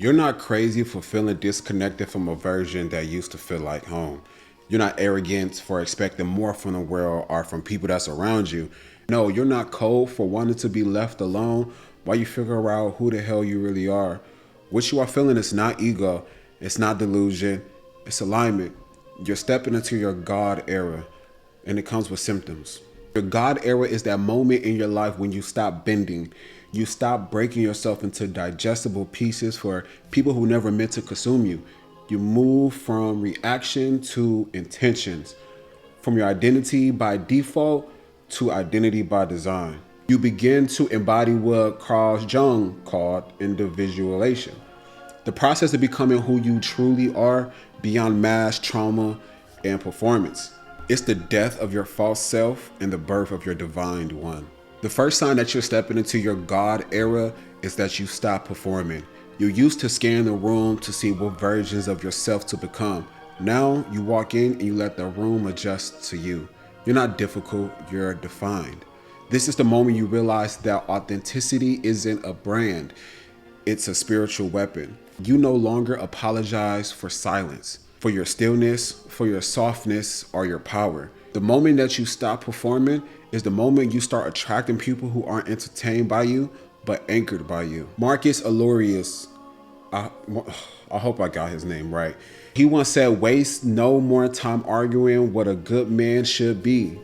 You're not crazy for feeling disconnected from a version that used to feel like home. You're not arrogant for expecting more from the world or from people that's around you. No, you're not cold for wanting to be left alone while you figure out who the hell you really are. What you are feeling is not ego, it's not delusion, it's alignment. You're stepping into your God era, and it comes with symptoms. Your God era is that moment in your life when you stop bending. You stop breaking yourself into digestible pieces for people who never meant to consume you. You move from reaction to intentions, from your identity by default to identity by design. You begin to embody what Carl Jung called individuation, the process of becoming who you truly are beyond mass trauma and performance. It's the death of your false self and the birth of your divine one. The first sign that you're stepping into your God era is that you stop performing. You used to scan the room to see what versions of yourself to become. Now you walk in and you let the room adjust to you. You're not difficult, you're defined. This is the moment you realize that authenticity isn't a brand, it's a spiritual weapon. You no longer apologize for silence, for your stillness, for your softness, or your power. The moment that you stop performing is the moment you start attracting people who aren't entertained by you, but anchored by you. Marcus Aurelius, I hope I got his name right. He once said, waste no more time arguing what a good man should be.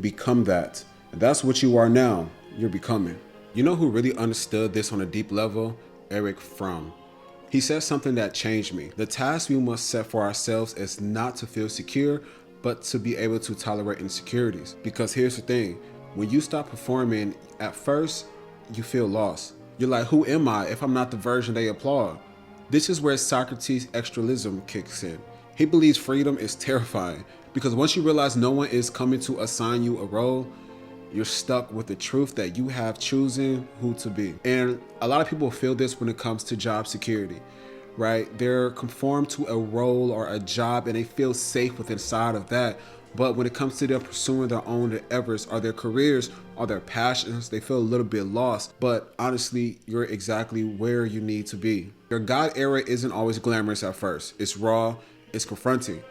Become that. And that's what you are now. You're becoming. You know who really understood this on a deep level? Eric Fromm. He said something that changed me. The task we must set for ourselves is not to feel secure, but to be able to tolerate insecurities. Because here's the thing, when you stop performing, at first, you feel lost. You're like, who am I if I'm not the version they applaud? This is where Socrates' extralism kicks in. He believes freedom is terrifying because once you realize no one is coming to assign you a role, you're stuck with the truth that you have chosen who to be. And a lot of people feel this when it comes to job security, right? They're conformed to a role or a job and they feel safe with inside of that. But when it comes to them pursuing their own endeavors or their careers or their passions, they feel a little bit lost. But honestly, you're exactly where you need to be. Your God era isn't always glamorous at first. It's raw, it's confronting.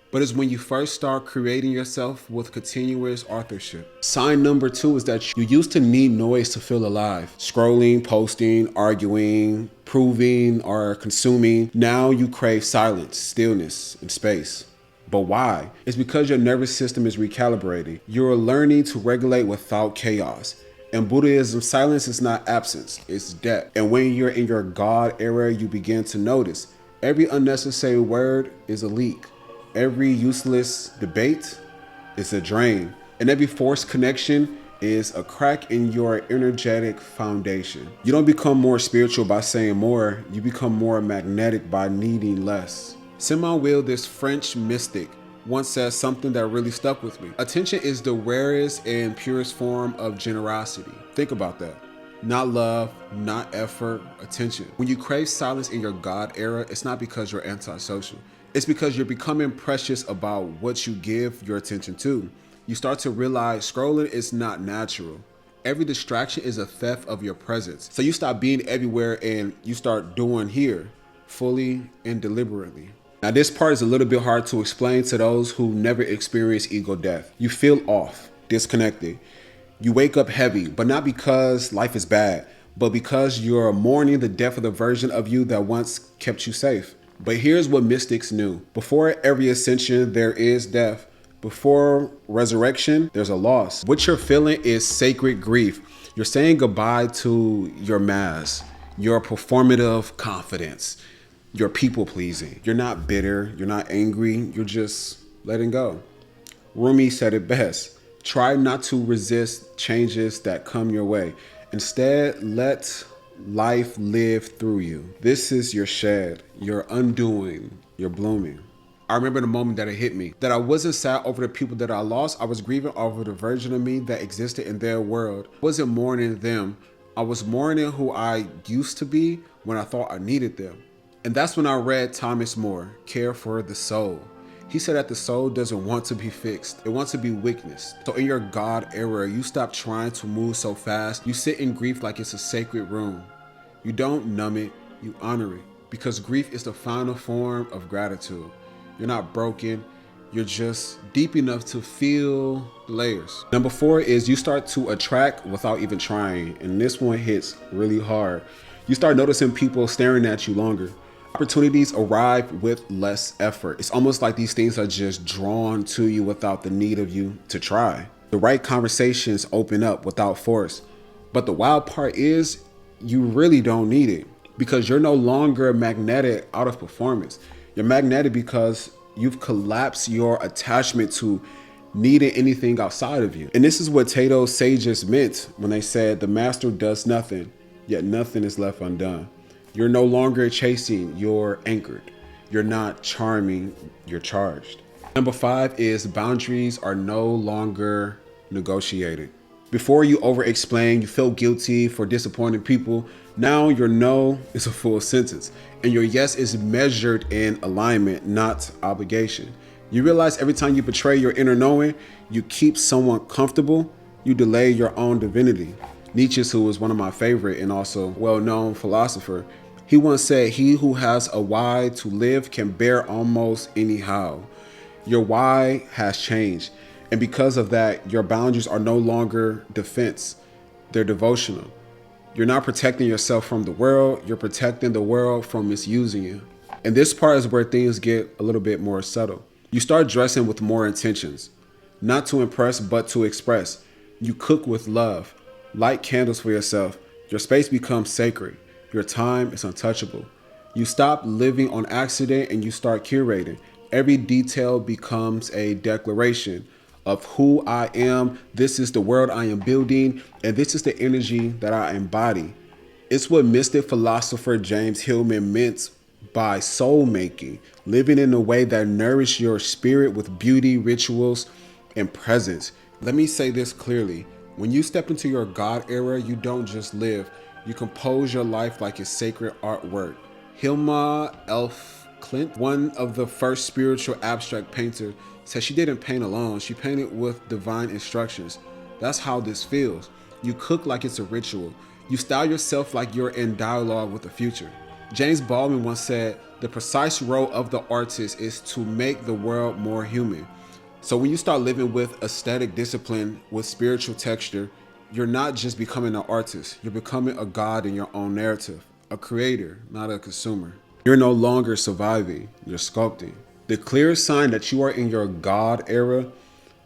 But it's when you first start creating yourself with continuous authorship. Sign number 2 is that you used to need noise to feel alive. Scrolling, posting, arguing, proving, or consuming. Now you crave silence, stillness, and space. But why? It's because your nervous system is recalibrating. You're learning to regulate without chaos. In Buddhism, silence is not absence, it's depth. And when you're in your God era, you begin to notice every unnecessary word is a leak. Every useless debate is a drain, and every forced connection is a crack in your energetic foundation. You don't become more spiritual by saying more, you become more magnetic by needing less. Simone Weil, this French mystic, once said something that really stuck with me. Attention is the rarest and purest form of generosity. Think about that. Not love, not effort, attention. When you crave silence in your God era, it's not because you're antisocial. It's because you're becoming precious about what you give your attention to. You start to realize scrolling is not natural. Every distraction is a theft of your presence. So you stop being everywhere and you start doing here, fully and deliberately. Now this part is a little bit hard to explain to those who never experienced ego death. You feel off, disconnected. You wake up heavy, but not because life is bad, but because you're mourning the death of the version of you that once kept you safe. But here's what mystics knew. Before every ascension, there is death. Before resurrection, there's a loss. What you're feeling is sacred grief. You're saying goodbye to your mask, your performative confidence, your people pleasing. You're not bitter, you're not angry, you're just letting go. Rumi said it best. Try not to resist changes that come your way. Instead, let life live through you. This is your shed, your undoing, your blooming. I remember the moment that it hit me, that I wasn't sad over the people that I lost. I was grieving over the version of me that existed in their world. I wasn't mourning them. I was mourning who I used to be when I thought I needed them. And that's when I read Thomas More, Care for the Soul. He said that the soul doesn't want to be fixed. It wants to be witnessed. So in your God era, you stop trying to move so fast. You sit in grief like it's a sacred room. You don't numb it, you honor it. because grief is the final form of gratitude. You're not broken. You're just deep enough to feel the layers. Number 4 is you start to attract without even trying. And this one hits really hard. You start noticing people staring at you longer. Opportunities arrive with less effort. It's almost like these things are just drawn to you without the need of you to try. The right conversations open up without force. But the wild part is you really don't need it, because you're no longer magnetic out of performance. You're magnetic because you've collapsed your attachment to needing anything outside of you. And this is what Tato's sages meant when they said the master does nothing, yet nothing is left undone. You're no longer chasing, you're anchored. You're not charming, you're charged. Number 5 is boundaries are no longer negotiated. Before you over-explain, you feel guilty for disappointing people. Now your no is a full sentence, and your yes is measured in alignment, not obligation. You realize every time you betray your inner knowing, you keep someone comfortable, you delay your own divinity. Nietzsche, who was one of my favorite and also well-known philosopher, he once said, "He who has a why to live can bear almost any how." Your why has changed. And because of that, your boundaries are no longer defense, they're devotional. You're not protecting yourself from the world, you're protecting the world from misusing you. And this part is where things get a little bit more subtle. You start dressing with more intentions, not to impress, but to express. You cook with love, light candles for yourself. Your space becomes sacred. Your time is untouchable. You stop living on accident and you start curating. Every detail becomes a declaration of who I am. This is the world I am building, and this is the energy that I embody. It's what mystic philosopher James Hillman meant by soul making, living in a way that nourishes your spirit with beauty, rituals, and presence. Let me say this clearly. When you step into your God era, you don't just live, you compose your life like a sacred artwork. Hilma Elf Clint, one of the first spiritual abstract painters, said she didn't paint alone, she painted with divine instructions. That's how this feels. You cook like it's a ritual. You style yourself like you're in dialogue with the future. James Baldwin once said, the precise role of the artist is to make the world more human. So when you start living with aesthetic discipline, with spiritual texture, you're not just becoming an artist, you're becoming a god in your own narrative, a creator, not a consumer. You're no longer surviving, you're sculpting. The clearest sign that you are in your God era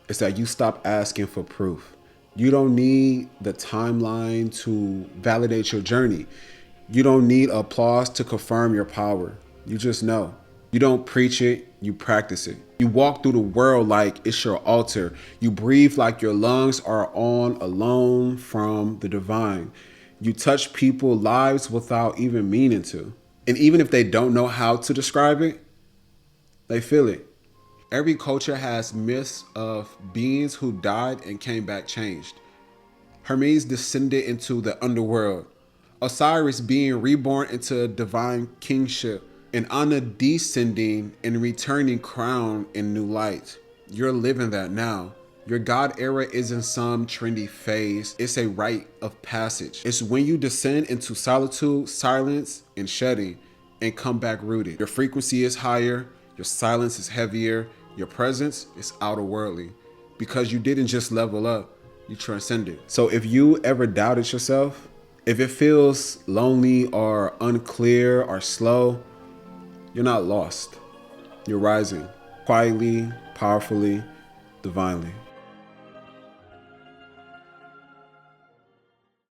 is that you stop asking for proof. You don't need the timeline to validate your journey. You don't need applause to confirm your power. You just know. You don't preach it, you practice it. You walk through the world like it's your altar. You breathe like your lungs are on a loan from the divine. You touch people's lives without even meaning to. And even if they don't know how to describe it, they feel it. Every culture has myths of beings who died and came back changed. Hermes descended into the underworld. Osiris being reborn into divine kingship. And Anna descending and returning crowned in new light. You're living that now. Your God era isn't some trendy phase. It's a rite of passage. It's when you descend into solitude, silence, and shedding, and come back rooted. Your frequency is higher. Your silence is heavier. Your presence is outerworldly. Because you didn't just level up, you transcended. So if you ever doubted yourself, if it feels lonely or unclear or slow, you're not lost. You're rising quietly, powerfully, divinely.